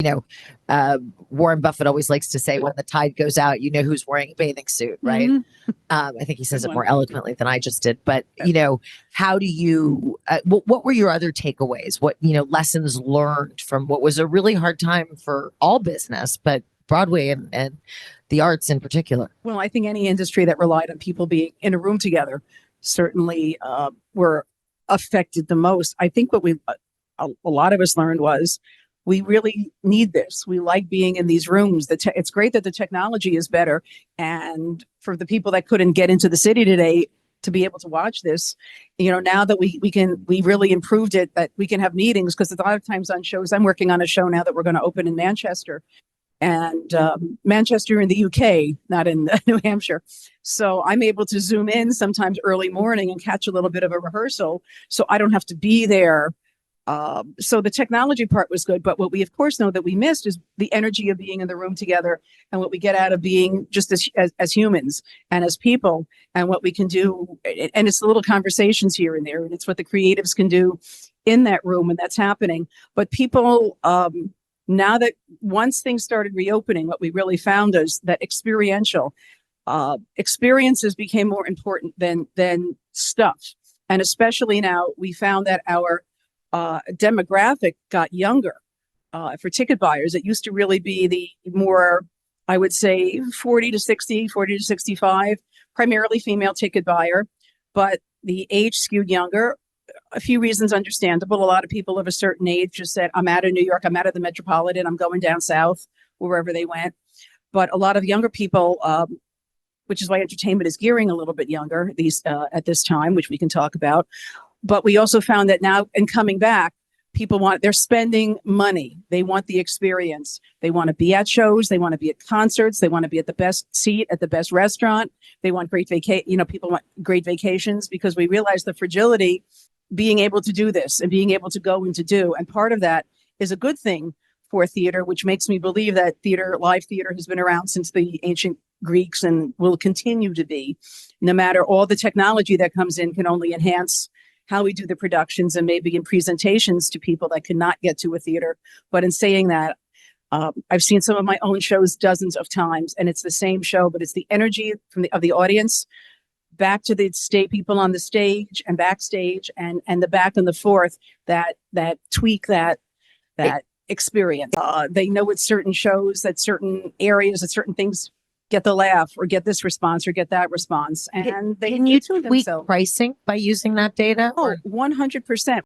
you know, Warren Buffett always likes to say, when the tide goes out, you know who's wearing a bathing suit, right? I think he says it more eloquently than I just did. But, how do you, what were your other takeaways? What, lessons learned from what was a really hard time for all business, but Broadway and the arts in particular? Well, I think any industry that relied on people being in a room together certainly were affected the most. I think what a lot of us learned was we really need this. We like being in these rooms. It's great that the technology is better. And for the people that couldn't get into the city today to be able to watch this, now that we really improved it, that we can have meetings, because a lot of times on shows, I'm working on a show now that we're going to open in Manchester. And Manchester in the UK, not in New Hampshire. So I'm able to zoom in sometimes early morning and catch a little bit of a rehearsal, so I don't have to be there. So the technology part was good, but what we of course know that we missed is the energy of being in the room together, and what we get out of being just as humans and as people, and what we can do. And it's the little conversations here and there, and it's what the creatives can do in that room, and that's happening. But people, now that once things started reopening, what we really found is that experiential experiences became more important than stuff. And especially now, we found that our demographic got younger. For ticket buyers, it used to really be the more, I would say, 40 to 60, 40 to 65, primarily female ticket buyer, but the age skewed younger. A few reasons understandable. A lot of people of a certain age just said, I'm out of New York, I'm out of the metropolitan, I'm going down south, wherever they went. But a lot of younger people, which is why entertainment is gearing a little bit younger at this time, which we can talk about. But we also found that now, and coming back, they're spending money. They want the experience. They want to be at shows. They want to be at concerts. They want to be at the best seat at the best restaurant. They want people want great vacations, because we realize the fragility being able to do this and being able to go and to do. And part of that is a good thing for theater, which makes me believe that live theater has been around since the ancient Greeks and will continue to be. No matter all the technology that comes in can only enhance how we do the productions and maybe in presentations to people that cannot get to a theater. But in saying that, I've seen some of my own shows dozens of times, and it's the same show, but it's the energy of the audience back to the people on the stage and backstage, and the back and the forth that tweak that experience. They know with certain shows that certain areas, that certain things get the laugh or get this response or get that response. And they can you tweak pricing by using that data? Oh, 100%.